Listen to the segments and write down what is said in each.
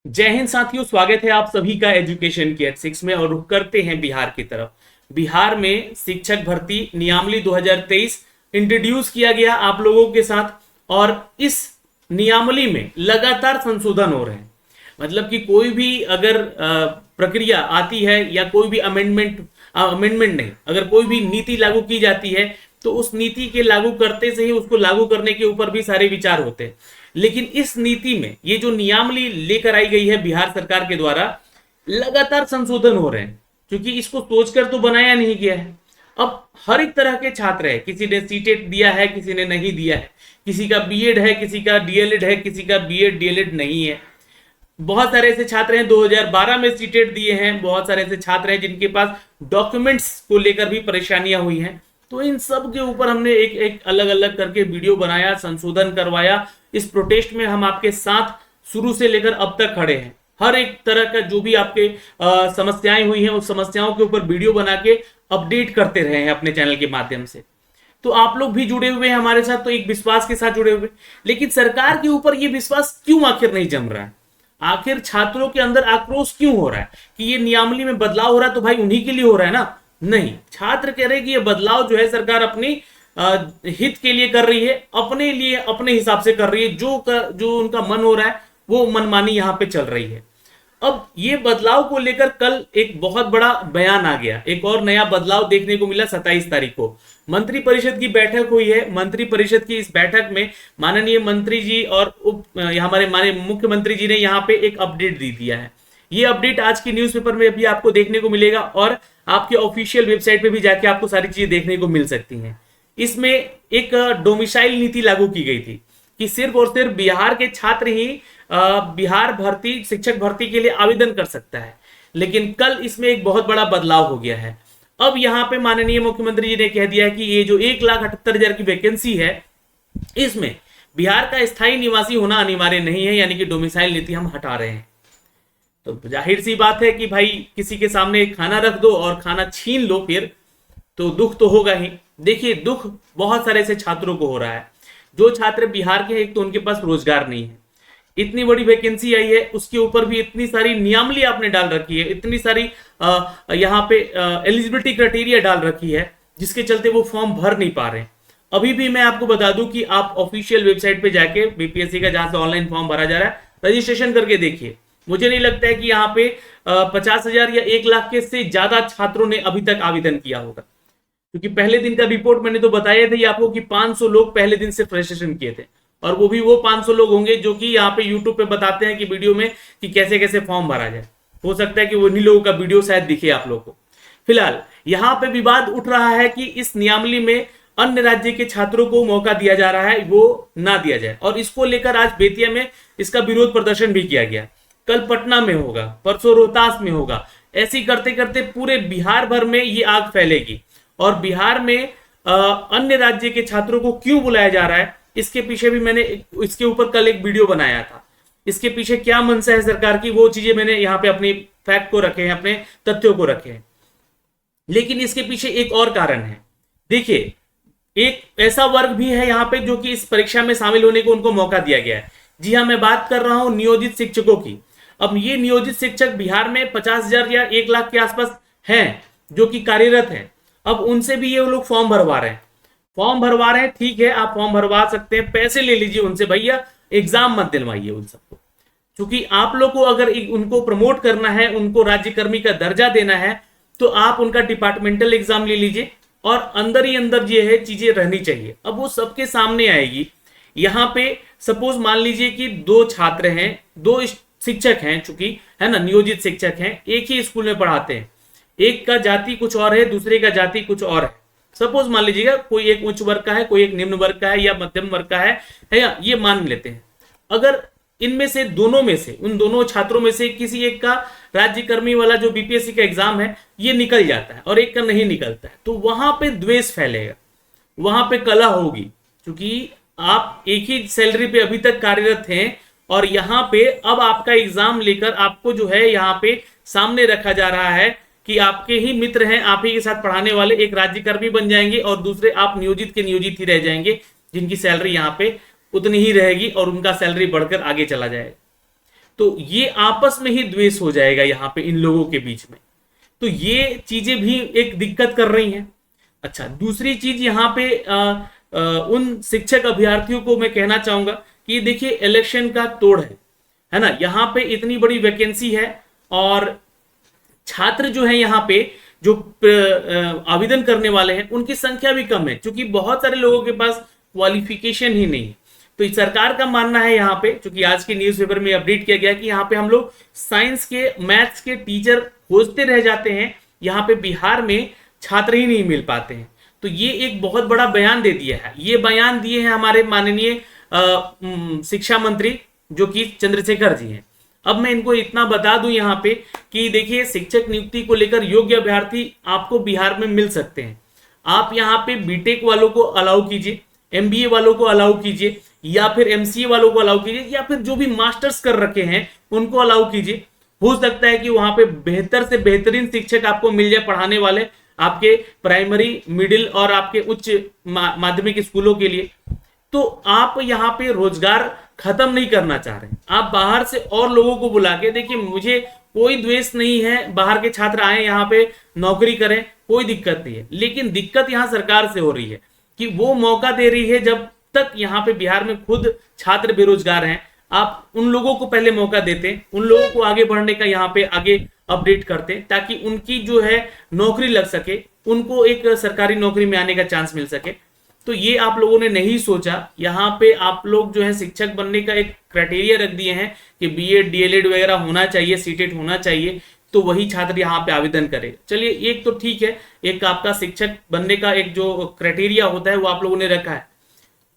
जय हिंद साथियों, स्वागत है आप सभी का एजुकेशन की एट 6 में। और रुख करते हैं बिहार की तरफ। बिहार में शिक्षक भर्ती नियमावली 2023 इंट्रोड्यूस किया गया आप लोगों के साथ। और इस नियमावली में लगातार संशोधन हो रहे हैं। मतलब कि कोई भी अगर प्रक्रिया आती है या कोई भी अमेंडमेंट नहीं, अगर कोई भी नीति लागू की जाती है तो उस नीति के लागू करते से ही उसको लागू करने के ऊपर भी सारे विचार होते हैं। लेकिन इस नीति में ये जो नियमावली लेकर आई गई है बिहार सरकार के द्वारा, लगातार संशोधन हो रहे हैं, क्योंकि इसको सोचकर तो बनाया नहीं गया है। अब हर एक तरह के छात्र है, किसी ने सीटेट दिया है, किसी ने नहीं दिया है, किसी का बीएड है, किसी का डीएलएड है, किसी का बीएड डीएलएड नहीं है। बहुत सारे ऐसे छात्र हैं 2012 में सीटेट दिए हैं, बहुत सारे ऐसे छात्र हैं जिनके पास डॉक्यूमेंट्स को लेकर भी परेशानियां हुई हैं। तो इन सब के ऊपर हमने एक एक अलग अलग करके वीडियो बनाया, संशोधन करवाया। इस प्रोटेस्ट में हम आपके साथ शुरू से लेकर अब तक खड़े हैं। हर एक तरह का जो भी आपके समस्याएं हुई हैं उस समस्याओं के ऊपर वीडियो बना के अपडेट करते रहे हैं अपने चैनल के माध्यम से। तो आप लोग भी जुड़े हुए हैं हमारे साथ, तो एक विश्वास के साथ जुड़े हुए। लेकिन सरकार के ऊपर ये विश्वास क्यों आखिर नहीं जम रहा है? आखिर छात्रों के अंदर आक्रोश क्यों हो रहा है कि ये नियमावली में बदलाव हो रहा है तो भाई उन्हीं के लिए हो रहा है ना? नहीं, छात्र कह रहे कि ये बदलाव जो है सरकार अपनी हित के लिए कर रही है, अपने लिए अपने हिसाब से कर रही है। जो उनका मन हो रहा है वो मनमानी यहां पे चल रही है। अब ये बदलाव को लेकर कल एक बहुत बड़ा बयान आ गया, एक और नया बदलाव देखने को मिला। 27 तारीख को मंत्री परिषद की बैठक हुई है। मंत्री परिषद की इस बैठक में माननीय मंत्री जी और हमारे माननीय मुख्यमंत्री जी ने यहाँ पे एक अपडेट दे दिया है। ये अपडेट आज की न्यूज़पेपर में भी आपको देखने को मिलेगा और आपके ऑफिशियल वेबसाइट पे भी जाके आपको सारी चीजें देखने को मिल सकती हैं। इसमें एक डोमिसाइल नीति लागू की गई थी कि सिर्फ और सिर्फ बिहार के छात्र ही बिहार भर्ती शिक्षक भर्ती के लिए आवेदन कर सकता है। लेकिन कल इसमें एक बहुत बड़ा बदलाव हो गया है। अब यहाँ पे माननीय मुख्यमंत्री जी ने कह दिया है कि ये जो 1,78,000 की वैकेंसी है, इसमें बिहार का स्थायी निवासी होना अनिवार्य नहीं है, यानी कि डोमिसाइल नीति हम हटा रहे हैं। तो जाहिर सी बात है कि भाई किसी के सामने खाना रख दो और खाना छीन लो, फिर तो दुख तो होगा ही। देखिए, दुख बहुत सारे ऐसे छात्रों को हो रहा है जो छात्र बिहार के हैं। एक तो उनके पास रोजगार नहीं है, इतनी बड़ी वैकेंसी आई है, उसके ऊपर भी इतनी सारी नियमावली आपने डाल रखी है, इतनी सारी यहाँ पे एलिजिबिलिटी क्राइटेरिया डाल रखी है, जिसके चलते वो फॉर्म भर नहीं पा रहे हैं। अभी भी मैं आपको बता दूं कि आप ऑफिशियल वेबसाइट पे जाके बीपीएससी का, जहां से ऑनलाइन फॉर्म भरा जा रहा है, रजिस्ट्रेशन करके देखिए। मुझे नहीं लगता है कि यहाँ पे 50,000 या 1 लाख के से ज्यादा छात्रों ने अभी तक आवेदन किया होगा, क्योंकि पहले दिन का रिपोर्ट मैंने तो बताया था आपको कि 500 लोग पहले दिन से रजिस्ट्रेशन किए थे। और वो भी वो 500 लोग होंगे जो कि यहाँ पे यूट्यूब पे बताते हैं कि वीडियो में कि कैसे कैसे फॉर्म भरा जाए। हो सकता है कि वो उन्हीं लोगों का वीडियो शायद दिखे आप लोगों को। फिलहाल यहाँ पे विवाद उठ रहा है कि इस नियमावली में अन्य राज्य के छात्रों को मौका दिया जा रहा है, वो ना दिया जाए। और इसको लेकर आज बेतिया में इसका विरोध प्रदर्शन भी किया गया। कल पटना में होगा, परसों रोहतास में होगा। ऐसी करते करते पूरे बिहार भर में ये आग फैलेगी। और बिहार में अन्य राज्य के छात्रों को क्यों बुलाया जा रहा है, इसके पीछे भी मैंने इसके ऊपर कल एक वीडियो बनाया था। इसके पीछे क्या मंशा है सरकार की, वो चीजें मैंने यहाँ पे अपने फैक्ट को रखे हैं, अपने तथ्यों को रखे हैं। लेकिन इसके पीछे एक और कारण है। देखिए, एक ऐसा वर्ग भी है यहाँ पे जो कि इस परीक्षा में शामिल होने को उनको मौका दिया गया है। जी हाँ, मैं बात कर रहा हूं नियोजित शिक्षकों की। अब ये नियोजित शिक्षक बिहार में 50,000 या 1 लाख के आसपास हैं जो कि कार्यरत हैं। अब उनसे भी ये लोग फॉर्म भरवा रहे हैं। ठीक है, आप फॉर्म भरवा सकते हैं, पैसे ले लीजिए उनसे, भैया एग्जाम मत दिलवाइए उन सबको। क्योंकि आप लोग को अगर उनको प्रमोट करना है, उनको राज्यकर्मी का दर्जा देना है, तो आप उनका डिपार्टमेंटल एग्जाम ले लीजिए। और अंदर ही अंदर ये है चीजें रहनी चाहिए। अब वो सबके सामने आएगी। यहाँ पे सपोज मान लीजिए कि 2 छात्र हैं, 2 शिक्षक हैं, चूंकि है ना, नियोजित शिक्षक हैं, एक ही स्कूल में पढ़ाते हैं। एक का जाति कुछ और है, दूसरे का जाति कुछ और है। सपोज मान लीजिएगा कोई एक उच्च वर्ग का है, कोई एक निम्न वर्ग का है या मध्यम वर्ग का है या ये मान लेते हैं। अगर इनमें से दोनों में से, उन दोनों छात्रों में से किसी एक का राज्यकर्मी वाला जो बीपीएससी का एग्जाम है ये निकल जाता है और एक का नहीं निकलता है, तो वहां पे द्वेष फैलेगा, वहां पे कलह होगी। क्योंकि आप एक ही सैलरी पे अभी तक कार्यरत हैं और यहाँ पे अब आपका एग्जाम लेकर आपको जो है यहाँ पे सामने रखा जा रहा है कि आपके ही मित्र हैं, आप ही के साथ पढ़ाने वाले एक राज्यकर्मी बन जाएंगे और दूसरे आप नियोजित के नियोजित ही रह जाएंगे, जिनकी सैलरी यहाँ पे उतनी ही रहेगी और उनका सैलरी बढ़कर आगे चला जाएगा। तो ये आपस में ही द्वेष हो जाएगा यहाँ पे इन लोगों के बीच में। तो ये चीजें भी एक दिक्कत कर रही हैं। अच्छा, दूसरी चीज यहाँ पे उन शिक्षक अभ्यर्थियों को मैं कहना चाहूंगा कि देखिए इलेक्शन का तोड़ है ना, यहाँ पे इतनी बड़ी वैकेंसी है और छात्र जो है यहाँ पे जो आवेदन करने वाले हैं उनकी संख्या भी कम है, क्योंकि बहुत सारे लोगों के पास क्वालिफिकेशन ही नहीं है। तो सरकार का मानना है यहाँ पे, क्योंकि आज के न्यूज़पेपर में अपडेट किया गया कि यहाँ पे हम लोग साइंस के मैथ्स के टीचर खोजते रह जाते हैं, यहाँ पे बिहार में छात्र ही नहीं मिल पाते हैं। तो ये एक बहुत बड़ा बयान दे दिया है। ये बयान दिए हैं हमारे माननीय शिक्षा मंत्री जो कि चंद्रशेखर जी हैं। अब मैं इनको इतना बता दूं यहाँ पे कि देखिए शिक्षक नियुक्ति को लेकर योग्य अभ्यर्थी आपको बिहार में मिल सकते हैं। आप यहाँ पे बीटेक वालों को अलाउ कीजिए, एमबीए वालों को अलाउ कीजिए, या फिर एमसीए वालों को अलाउ कीजिए, या फिर जो भी मास्टर्स कर रखे हैं उनको अलाउ कीजिए। हो सकता है कि वहां पे बेहतर से बेहतरीन शिक्षक आपको मिल जाए पढ़ाने वाले आपके प्राइमरी, मिडिल और आपके उच्च माध्यमिक स्कूलों के लिए। तो आप यहाँ पे रोजगार खत्म नहीं करना चाह रहे हैं, आप बाहर से और लोगों को बुला के, देखिए मुझे कोई द्वेष नहीं है, बाहर के छात्र आए यहाँ पे नौकरी करें, कोई दिक्कत नहीं है। लेकिन दिक्कत यहाँ सरकार से हो रही है कि वो मौका दे रही है जब तक यहाँ पे बिहार में खुद छात्र बेरोजगार हैं, आप उन लोगों को पहले मौका देते, उन लोगों को आगे बढ़ने का यहाँ पे आगे अपडेट करते, ताकि उनकी जो है नौकरी लग सके, उनको एक सरकारी नौकरी में आने का चांस मिल सके। तो ये आप लोगों ने नहीं सोचा। यहाँ पे आप लोग जो है शिक्षक बनने का एक क्राइटेरिया रख दिए हैं कि बीएड डीएलएड वगैरह होना चाहिए, सीटेट होना चाहिए, तो वही छात्र यहाँ पे आवेदन करे। चलिए एक तो ठीक है, एक आपका शिक्षक बनने का एक जो क्राइटेरिया होता है वो आप लोगों ने रखा है,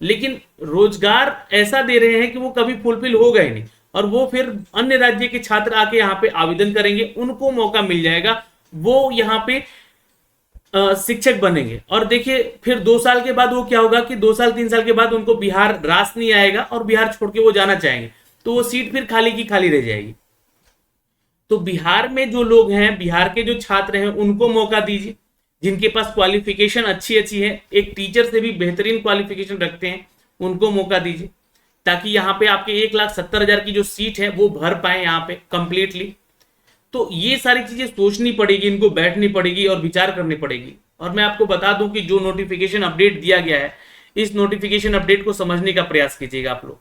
लेकिन रोजगार ऐसा दे रहे हैं कि वो कभी फुलफिल होगा ही नहीं, और वो फिर अन्य राज्य के छात्र आके यहाँ पे आवेदन करेंगे, उनको मौका मिल जाएगा, वो यहाँ पे शिक्षक बनेंगे। और देखिए फिर 2 साल के बाद वो क्या होगा कि 2 साल 3 साल के बाद उनको बिहार रास नहीं आएगा और बिहार छोड़ के वो जाना चाहेंगे, तो वो सीट फिर खाली की खाली रह जाएगी। तो बिहार में जो लोग हैं, बिहार के जो छात्र हैं, उनको मौका दीजिए, जिनके पास क्वालिफिकेशन अच्छी है, एक टीचर से भी बेहतरीन क्वालिफिकेशन रखते हैं, उनको मौका दीजिए, ताकि यहाँ पे आपके 1,70,000 की जो सीट है वो भर पाए यहाँ पे कंप्लीटली। तो ये सारी चीजें सोचनी पड़ेगी, इनको बैठनी पड़ेगी और विचार करनी पड़ेगी। और मैं आपको बता दूं कि जो नोटिफिकेशन अपडेट दिया गया है, इस नोटिफिकेशन अपडेट को समझने का प्रयास कीजिएगा आप लोग।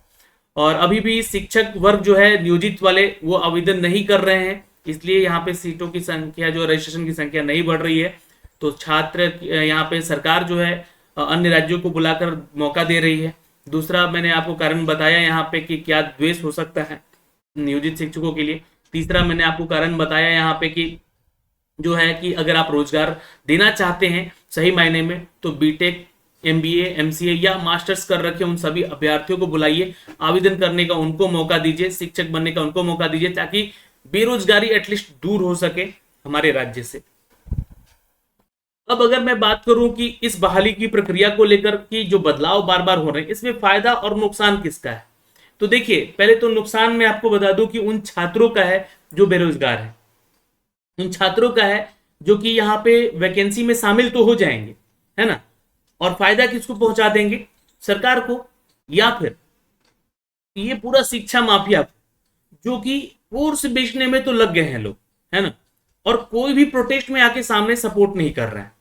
और अभी भी शिक्षक वर्ग जो है नियोजित वाले वो आवेदन नहीं कर रहे हैं, इसलिए यहाँ पे सीटों की संख्या जो रजिस्ट्रेशन की संख्या नहीं बढ़ रही है। तो छात्र यहाँ पे सरकार जो है अन्य राज्यों को बुलाकर मौका दे रही है। दूसरा मैंने आपको कारण बताया यहाँ पे कि क्या द्वेष हो सकता है नियोजित शिक्षकों के लिए। तीसरा मैंने आपको कारण बताया यहाँ पे कि जो है कि अगर आप रोजगार देना चाहते हैं सही मायने में, तो बीटेक, एमबीए, एमसीए या मास्टर्स कर रखे उन सभी अभ्यर्थियों को बुलाइए, आवेदन करने का उनको मौका दीजिए, शिक्षक बनने का उनको मौका दीजिए, ताकि बेरोजगारी एटलीस्ट दूर हो सके हमारे राज्य से। अब अगर मैं बात करूं कि इस बहाली की प्रक्रिया को लेकर कि जो बदलाव बार बार हो रहे हैं, इसमें फायदा और नुकसान किसका है, तो देखिए पहले तो नुकसान मैं आपको बता दूं कि उन छात्रों का है जो बेरोजगार है, उन छात्रों का है जो कि यहाँ पे वैकेंसी में शामिल तो हो जाएंगे, है ना। और फायदा किसको पहुंचा देंगे, सरकार को, या फिर ये पूरा शिक्षा माफिया जो कि कोर्स बेचने में तो लग गए हैं लोग, है ना, और कोई भी प्रोटेस्ट में आके सामने सपोर्ट नहीं कर रहा है।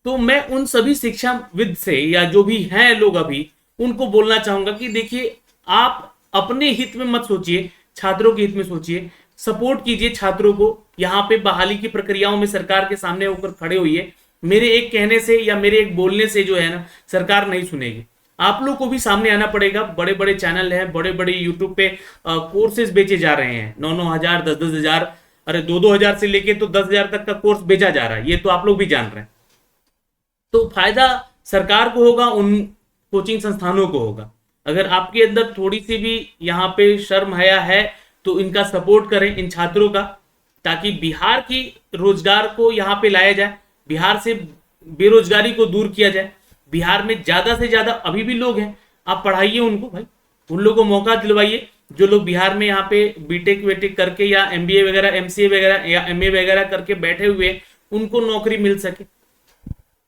तो मैं उन सभी शिक्षाविद से या जो भी हैं लोग अभी, उनको बोलना चाहूंगा कि देखिए आप अपने हित में मत सोचिए, छात्रों के हित में सोचिए, सपोर्ट कीजिए छात्रों को। यहाँ पे बहाली की प्रक्रियाओं में सरकार के सामने होकर खड़े हुई। मेरे एक कहने से या मेरे एक बोलने से जो है ना सरकार नहीं सुनेगी, आप लोग को भी सामने आना पड़ेगा। बड़े बड़े चैनल हैं, बड़े बड़े यूट्यूब पे कोर्सेज बेचे जा रहे हैं, 9-9 हजार, 10-10 हजार, अरे 2-2 हजार से लेके तो 10 हजार तक का कोर्स बेचा जा रहा है, ये तो आप लोग भी जान रहे हैं। तो फायदा सरकार को होगा, उन कोचिंग संस्थानों को होगा। अगर आपके अंदर थोड़ी सी भी यहाँ पे शर्म हया है तो इनका सपोर्ट करें, इन छात्रों का, ताकि बिहार की रोजगार को यहाँ पे लाया जाए, बिहार से बेरोजगारी को दूर किया जाए। बिहार में ज्यादा से ज्यादा अभी भी लोग हैं, आप पढ़ाइए उनको भाई, उन लोगों को मौका दिलवाइए जो लोग बिहार में यहाँ पे बीटेक वेटेक करके या एमबीए वगैरह, एमसीए वगैरह या एमए वगैरह करके बैठे हुए, उनको नौकरी मिल सके।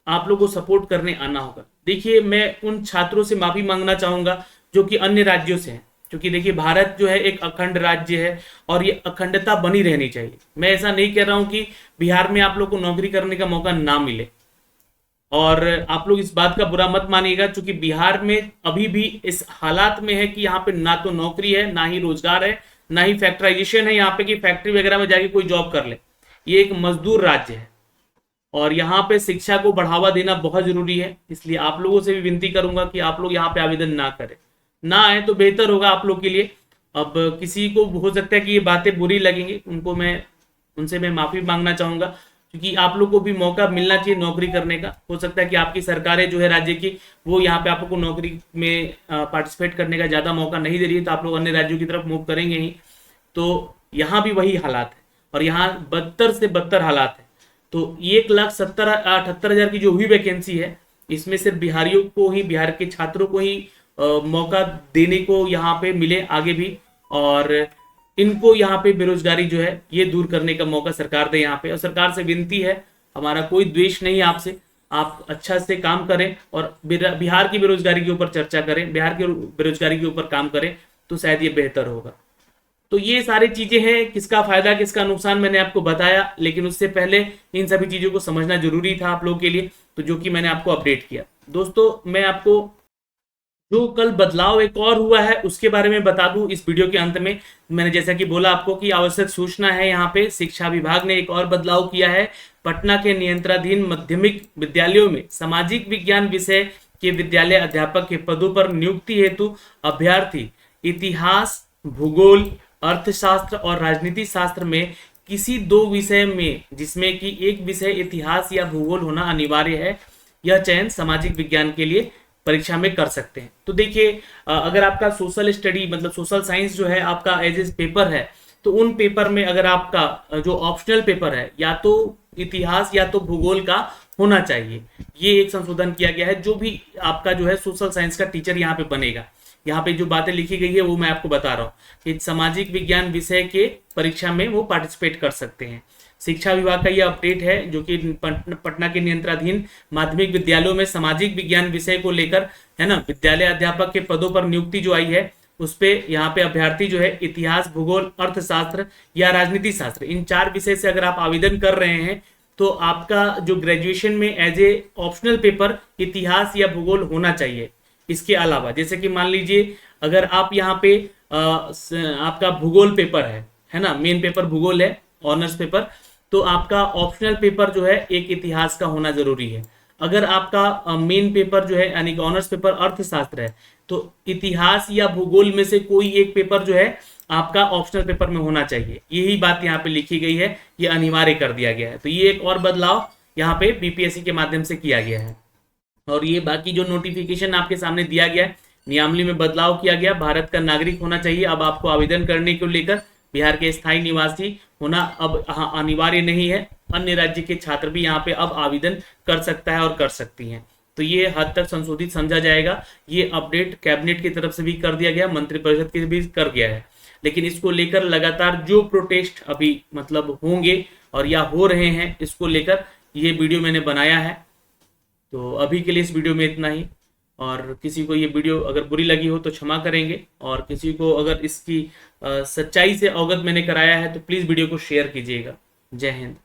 आप लोगों को सपोर्ट करने आना होगा। देखिए मैं उन छात्रों से माफी मांगना चाहूंगा जो कि अन्य राज्यों से हैं, क्योंकि देखिए भारत जो है एक अखंड राज्य है और ये अखंडता बनी रहनी चाहिए। मैं ऐसा नहीं कह रहा हूं कि बिहार में आप लोग को नौकरी करने का मौका ना मिले, और आप लोग इस बात का बुरा मत मानिएगा, क्योंकि बिहार में अभी भी इस हालात में है कि यहाँ पे ना तो नौकरी है, ना ही रोजगार है, ना ही फैक्टराइजेशन है यहाँ पे कि फैक्ट्री वगैरह में जाके कोई जॉब कर ले। ये एक मजदूर राज्य है और यहाँ पे शिक्षा को बढ़ावा देना बहुत जरूरी है। इसलिए आप लोगों से भी विनती करूंगा कि आप लोग यहाँ पे आवेदन ना करें, ना आए तो बेहतर होगा आप लोग के लिए। अब किसी को हो सकता है कि ये बातें बुरी लगेंगी, उनसे मैं माफी मांगना चाहूंगा, क्योंकि आप लोग को भी मौका मिलना चाहिए नौकरी करने का। हो सकता है कि आपकी सरकारें जो है राज्य की, वो यहाँ पे आप लोग को नौकरी में पार्टिसिपेट करने का ज्यादा मौका नहीं दे रही है, तो आप लोग अन्य राज्यों की तरफ मूव करेंगे ही। तो यहाँ भी वही हालात है और यहाँ बदतर से बदतर हालात है। तो 1,78,000 की जो हुई वैकेंसी है, इसमें सिर्फ बिहारियों को ही, बिहार के छात्रों को ही मौका देने को यहाँ पे मिले आगे भी, और इनको यहाँ पे बेरोजगारी जो है ये दूर करने का मौका सरकार दे यहाँ पे। और सरकार से विनती है, हमारा कोई द्वेष नहीं आपसे, आप अच्छा से काम करें और बिहार की बेरोजगारी के ऊपर चर्चा करें, बिहार की बेरोजगारी के ऊपर काम करें, तो शायद ये बेहतर होगा। तो ये सारी चीजें हैं, किसका फायदा किसका नुकसान मैंने आपको बताया, लेकिन उससे पहले इन सभी चीजों को समझना जरूरी था आप लोगों के लिए, तो जो कि मैंने आपको अपडेट किया। दोस्तों मैं आपको जो कल बदलाव एक और हुआ है उसके बारे में बता दूं इस वीडियो के अंत में। मैंने जैसा कि बोला आपको कि आवश्यक सूचना है, यहाँ पे शिक्षा विभाग ने एक और बदलाव किया है। पटना के नियंत्रणाधीन माध्यमिक विद्यालयों में सामाजिक विज्ञान विषय के विद्यालय अध्यापक के पदों पर नियुक्ति हेतु अभ्यर्थी इतिहास, भूगोल, अर्थशास्त्र और राजनीति शास्त्र में किसी 2 विषय में, जिसमें कि एक विषय इतिहास या भूगोल होना अनिवार्य है, यह चयन सामाजिक विज्ञान के लिए परीक्षा में कर सकते हैं। तो देखिए अगर आपका सोशल स्टडी मतलब सोशल साइंस जो है आपका एज ए पेपर है, तो उन पेपर में अगर आपका जो ऑप्शनल पेपर है या तो इतिहास या तो भूगोल का होना चाहिए। ये एक संशोधन किया गया है। जो भी आपका जो है सोशल साइंस का टीचर यहाँ पे बनेगा, यहाँ पे जो बातें लिखी गई है वो मैं आपको बता रहा हूँ कि सामाजिक विज्ञान विषय के परीक्षा में वो पार्टिसिपेट कर सकते हैं। शिक्षा विभाग का यह अपडेट है जो कि पटना के नियंत्रणाधीन माध्यमिक विद्यालयों में सामाजिक विज्ञान विषय को लेकर है ना, विद्यालय अध्यापक के पदों पर नियुक्ति जो आई है उस पे यहाँ पे अभ्यर्थी जो है इतिहास, भूगोल, अर्थशास्त्र या राजनीति शास्त्र, इन 4 विषय से अगर आप आवेदन कर रहे हैं तो आपका जो ग्रेजुएशन में एज ए ऑप्शनल पेपर इतिहास या भूगोल होना चाहिए। इसके अलावा जैसे कि मान लीजिए अगर आप यहाँ पे आपका भूगोल पेपर है ना, मेन पेपर भूगोल है, ऑनर्स पेपर, तो आपका ऑप्शनल पेपर जो है एक इतिहास का होना जरूरी है। अगर आपका मेन पेपर जो है यानी कि ऑनर्स पेपर अर्थशास्त्र है, तो इतिहास या भूगोल में से कोई एक पेपर जो है आपका ऑप्शनल पेपर में होना चाहिए। यही बात यहाँ पे लिखी गई है, ये अनिवार्य कर दिया गया है। तो ये एक और बदलाव यहाँ पे बीपीएससी के माध्यम से किया गया है। और ये बाकी जो नोटिफिकेशन आपके सामने दिया गया है, नियमावली में बदलाव किया गया, भारत का नागरिक होना चाहिए। अब आपको आवेदन करने को लेकर बिहार के स्थायी निवासी होना अब अनिवार्य नहीं है। अन्य राज्य के छात्र भी यहाँ पे अब आवेदन कर सकता है और कर सकती हैं। तो ये हद तक संशोधित समझा जाएगा। ये अपडेट कैबिनेट की तरफ से भी कर दिया गया, मंत्रिपरिषद की भी कर गया है। लेकिन इसको लेकर लगातार जो प्रोटेस्ट अभी मतलब होंगे और या हो रहे हैं, इसको लेकर ये वीडियो मैंने बनाया है। तो अभी के लिए इस वीडियो में इतना ही, और किसी को ये वीडियो अगर बुरी लगी हो तो क्षमा करेंगे, और किसी को अगर इसकी सच्चाई से अवगत मैंने कराया है तो प्लीज़ वीडियो को शेयर कीजिएगा। जय हिंद।